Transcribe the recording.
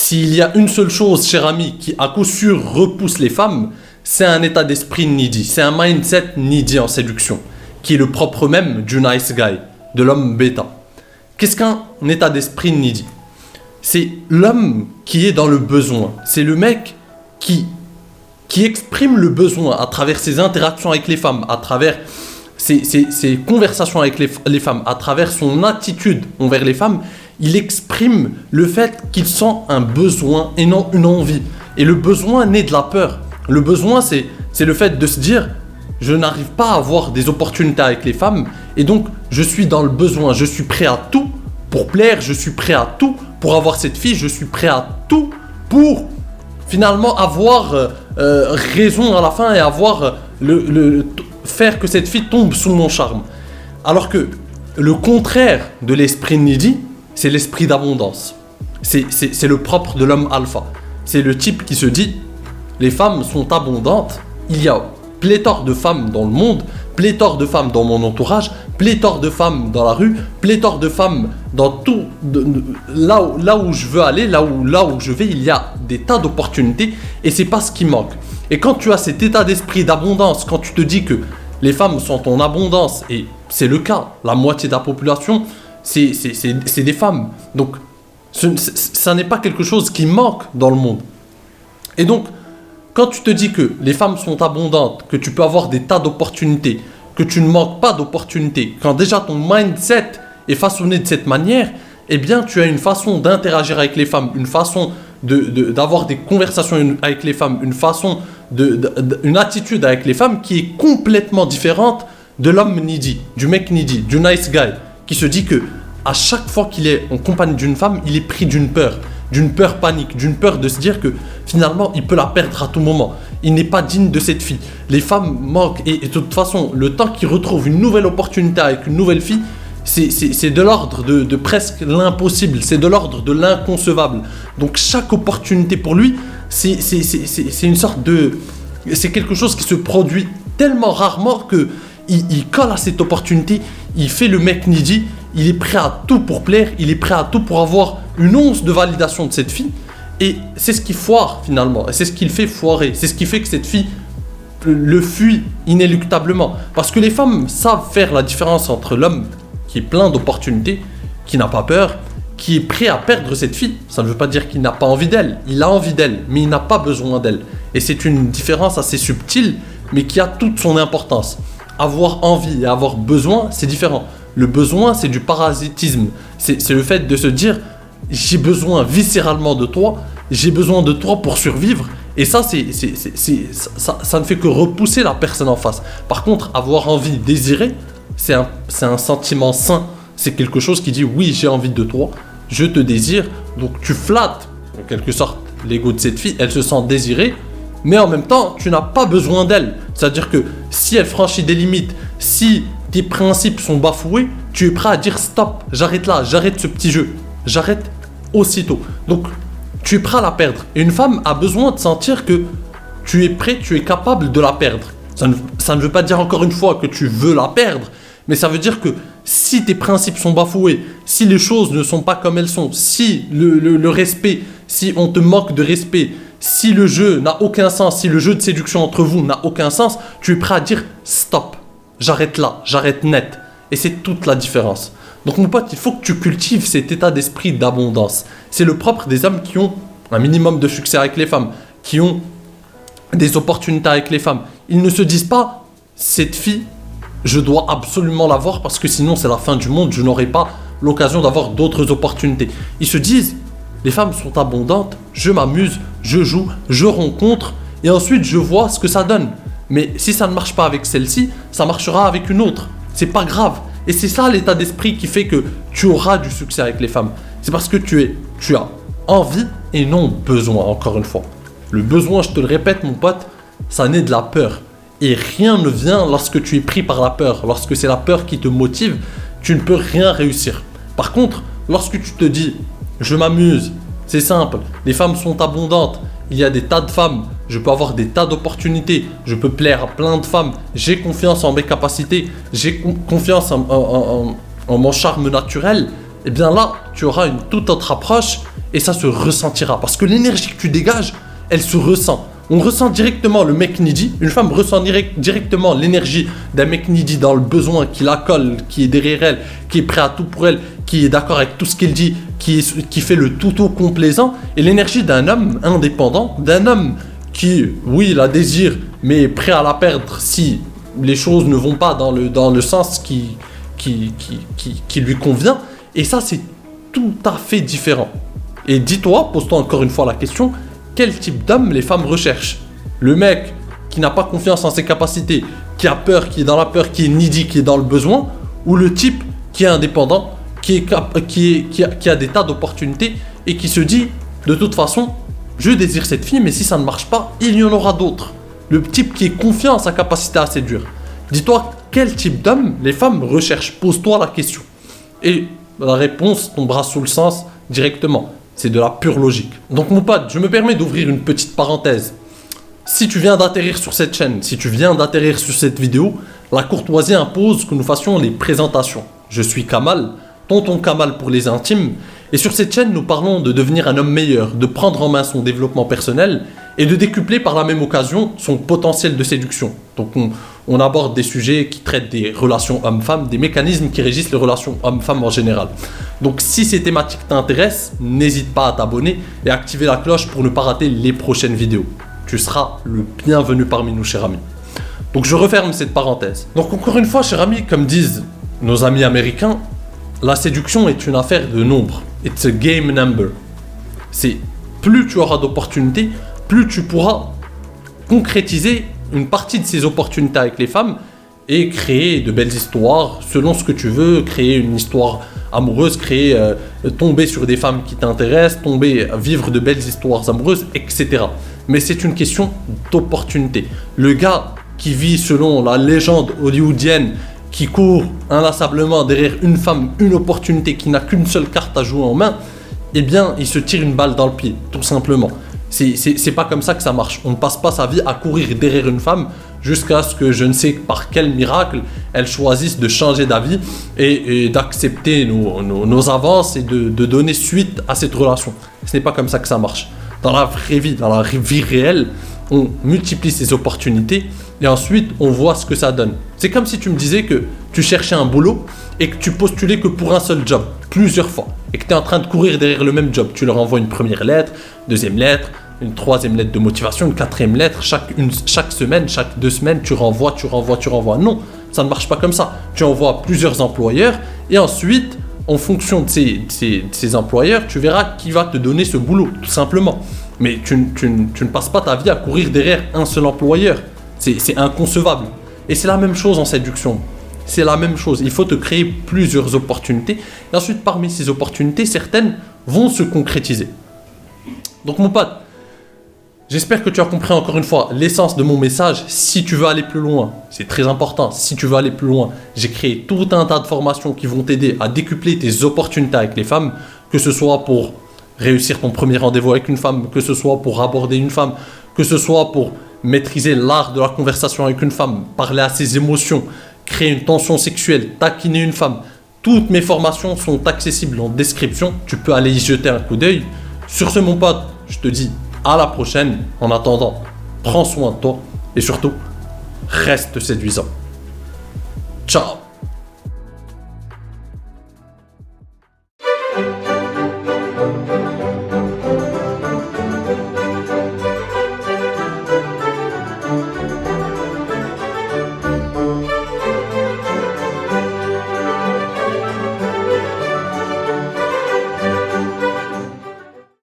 s'il y a une seule chose, cher ami, qui à coup sûr repousse les femmes, c'est un état d'esprit needy, c'est un mindset needy en séduction, qui est le propre même du nice guy, de l'homme bêta. Qu'est-ce qu'un état d'esprit needy? C'est l'homme qui est dans le besoin, c'est le mec qui exprime le besoin à travers ses interactions avec les femmes, à travers ses conversations avec les femmes, à travers son attitude envers les femmes. Il exprime le fait qu'il sent un besoin et non une envie. Et le besoin naît de la peur. Le besoin, c'est le fait de se dire « Je n'arrive pas à avoir des opportunités avec les femmes et donc je suis dans le besoin, je suis prêt à tout pour plaire, je suis prêt à tout pour avoir cette fille, je suis prêt à tout pour finalement avoir raison à la fin et avoir faire que cette fille tombe sous mon charme. » Alors que le contraire de l'esprit needy, c'est l'esprit d'abondance. C'est le propre de l'homme alpha. C'est le type qui se dit « Les femmes sont abondantes, il y a pléthore de femmes dans le monde, pléthore de femmes dans mon entourage, pléthore de femmes dans la rue, pléthore de femmes dans tout, là où je veux aller, là où je vais, il y a des tas d'opportunités et c'est pas ce qui manque. » Et quand tu as cet état d'esprit d'abondance, quand tu te dis que les femmes sont en abondance, et c'est le cas, la moitié de la population, c'est des femmes. Donc, ça n'est pas quelque chose qui manque dans le monde. Et donc, quand tu te dis que les femmes sont abondantes, que tu peux avoir des tas d'opportunités, que tu ne manques pas d'opportunités, quand déjà ton mindset est façonné de cette manière, eh bien, tu as une façon d'interagir avec les femmes, une façon d'avoir des conversations avec les femmes, une attitude avec les femmes qui est complètement différente de l'homme needy, du mec needy, du nice guy, qui se dit que à chaque fois qu'il est en compagnie d'une femme, il est pris d'une peur panique, d'une peur de se dire que finalement il peut la perdre à tout moment. Il n'est pas digne de cette fille. Les femmes manquent et de toute façon, le temps qu'il retrouve une nouvelle opportunité avec une nouvelle fille, c'est de l'ordre de presque l'impossible, c'est de l'ordre de l'inconcevable. Donc chaque opportunité pour lui, c'est une sorte de... C'est quelque chose qui se produit tellement rarement que il colle à cette opportunité, il fait le mec needy, il est prêt à tout pour plaire, il est prêt à tout pour avoir une once de validation de cette fille. Et c'est ce qui foire finalement, et c'est ce qui le fait foirer, c'est ce qui fait que cette fille le fuit inéluctablement. Parce que les femmes savent faire la différence entre l'homme qui est plein d'opportunités, qui n'a pas peur, qui est prêt à perdre cette fille. Ça ne veut pas dire qu'il n'a pas envie d'elle, il a envie d'elle, mais il n'a pas besoin d'elle. Et c'est une différence assez subtile, mais qui a toute son importance. Avoir envie et avoir besoin, c'est différent. Le besoin, c'est du parasitisme. C'est le fait de se dire « j'ai besoin viscéralement de toi, j'ai besoin de toi pour survivre ». Et ça, ça ne fait que repousser la personne en face. Par contre, avoir envie, désirer, c'est un sentiment sain. C'est quelque chose qui dit « oui, j'ai envie de toi, je te désire ». Donc tu flattes, en quelque sorte, l'ego de cette fille, elle se sent désirée, mais en même temps, tu n'as pas besoin d'elle. C'est-à-dire que si elle franchit des limites, si tes principes sont bafoués, tu es prêt à dire stop, j'arrête là, j'arrête ce petit jeu, j'arrête aussitôt. Donc, tu es prêt à la perdre. Et une femme a besoin de sentir que tu es prêt, tu es capable de la perdre. Ça ne veut pas dire encore une fois que tu veux la perdre, mais ça veut dire que si tes principes sont bafoués, si les choses ne sont pas comme elles sont, si le respect, si on te manque de respect, si le jeu n'a aucun sens, si le jeu de séduction entre vous n'a aucun sens, tu es prêt à dire stop, j'arrête là, j'arrête net. Et c'est toute la différence. Donc mon pote, il faut que tu cultives cet état d'esprit d'abondance. C'est le propre des hommes qui ont un minimum de succès avec les femmes, qui ont des opportunités avec les femmes. Ils ne se disent pas, cette fille, je dois absolument l'avoir parce que sinon c'est la fin du monde, je n'aurai pas l'occasion d'avoir d'autres opportunités. Ils se disent, les femmes sont abondantes, je m'amuse, je joue, je rencontre et ensuite je vois ce que ça donne. Mais si ça ne marche pas avec celle-ci, ça marchera avec une autre. C'est pas grave. Et c'est ça l'état d'esprit qui fait que tu auras du succès avec les femmes. C'est parce que tu as envie et non besoin, encore une fois. Le besoin, je te le répète mon pote, ça naît de la peur. Et rien ne vient lorsque tu es pris par la peur. Lorsque c'est la peur qui te motive, tu ne peux rien réussir. Par contre, lorsque tu te dis, je m'amuse, c'est simple, les femmes sont abondantes, il y a des tas de femmes, je peux avoir des tas d'opportunités, je peux plaire à plein de femmes, j'ai confiance en mes capacités, j'ai confiance en mon charme naturel, et bien là, tu auras une toute autre approche et ça se ressentira. Parce que l'énergie que tu dégages, elle se ressent. On ressent directement le mec needy. Une femme ressent directement l'énergie d'un mec needy dans le besoin, qui la colle, qui est derrière elle, qui est prêt à tout pour elle, qui est d'accord avec tout ce qu'elle dit, qui fait le tout complaisant. Et l'énergie d'un homme indépendant, d'un homme qui, oui, la désire, mais est prêt à la perdre si les choses ne vont pas dans le sens qui lui convient. Et ça, c'est tout à fait différent. Et dis-toi, pose-toi encore une fois la question, quel type d'homme les femmes recherchent? Le mec qui n'a pas confiance en ses capacités, qui a peur, qui est dans la peur, qui est needy, qui est dans le besoin, ou le type qui est indépendant, qui a des tas d'opportunités et qui se dit, de toute façon, je désire cette fille, mais si ça ne marche pas, il y en aura d'autres. Le type qui est confiant en sa capacité à séduire. Dis-toi, quel type d'homme les femmes recherchent? Pose-toi la question. Et la réponse tombera sous le sens directement. C'est de la pure logique. Donc mon pote, je me permets d'ouvrir une petite parenthèse. Si tu viens d'atterrir sur cette chaîne, si tu viens d'atterrir sur cette vidéo, la courtoisie impose que nous fassions les présentations. Je suis Kamal, tonton Kamal pour les intimes, et sur cette chaîne nous parlons de devenir un homme meilleur, de prendre en main son développement personnel et de décupler par la même occasion son potentiel de séduction. Donc on aborde des sujets qui traitent des relations hommes-femmes, des mécanismes qui régissent les relations hommes-femmes en général. Donc si ces thématiques t'intéressent, n'hésite pas à t'abonner et à activer la cloche pour ne pas rater les prochaines vidéos. Tu seras le bienvenu parmi nous, cher ami. Donc je referme cette parenthèse. Donc encore une fois, cher ami, comme disent nos amis américains, la séduction est une affaire de nombre. It's a game number. C'est plus tu auras d'opportunités, plus tu pourras concrétiser une partie de ces opportunités avec les femmes et créer de belles histoires selon ce que tu veux, créer une histoire amoureuse, tomber sur des femmes qui t'intéressent, vivre de belles histoires amoureuses, etc. Mais c'est une question d'opportunité. Le gars qui vit selon la légende hollywoodienne, qui court inlassablement derrière une femme, une opportunité, qui n'a qu'une seule carte à jouer en main, eh bien, il se tire une balle dans le pied, tout simplement. C'est pas comme ça que ça marche. On ne passe pas sa vie à courir derrière une femme jusqu'à ce que je ne sais par quel miracle elle choisisse de changer d'avis et d'accepter nos avances et de donner suite à cette relation. Ce n'est pas comme ça que ça marche. Dans la vraie vie, dans la vie réelle, on multiplie ses opportunités et ensuite on voit ce que ça donne. C'est comme si tu me disais que tu cherchais un boulot et que tu postulais que pour un seul job, plusieurs fois, et que tu es en train de courir derrière le même job. Tu leur envoies une première lettre, deuxième lettre, une troisième lettre de motivation, une quatrième lettre, chaque semaine, chaque 2 semaines, tu renvoies. Non, ça ne marche pas comme ça. Tu envoies plusieurs employeurs et ensuite, en fonction de ces employeurs, tu verras qui va te donner ce boulot, tout simplement. Mais tu ne passes pas ta vie à courir derrière un seul employeur. C'est inconcevable. Et c'est la même chose en séduction. C'est la même chose. Il faut te créer plusieurs opportunités. Et ensuite, parmi ces opportunités, certaines vont se concrétiser. Donc mon pote, j'espère que tu as compris encore une fois l'essence de mon message. Si tu veux aller plus loin, c'est très important. Si tu veux aller plus loin, j'ai créé tout un tas de formations qui vont t'aider à décupler tes opportunités avec les femmes, que ce soit pour réussir ton premier rendez-vous avec une femme, que ce soit pour aborder une femme, que ce soit pour maîtriser l'art de la conversation avec une femme, parler à ses émotions, créer une tension sexuelle, taquiner une femme. Toutes mes formations sont accessibles en description. Tu peux aller y jeter un coup d'œil. Sur ce, mon pote, je te dis à la prochaine. En attendant, prends soin de toi et surtout, reste séduisant. Ciao.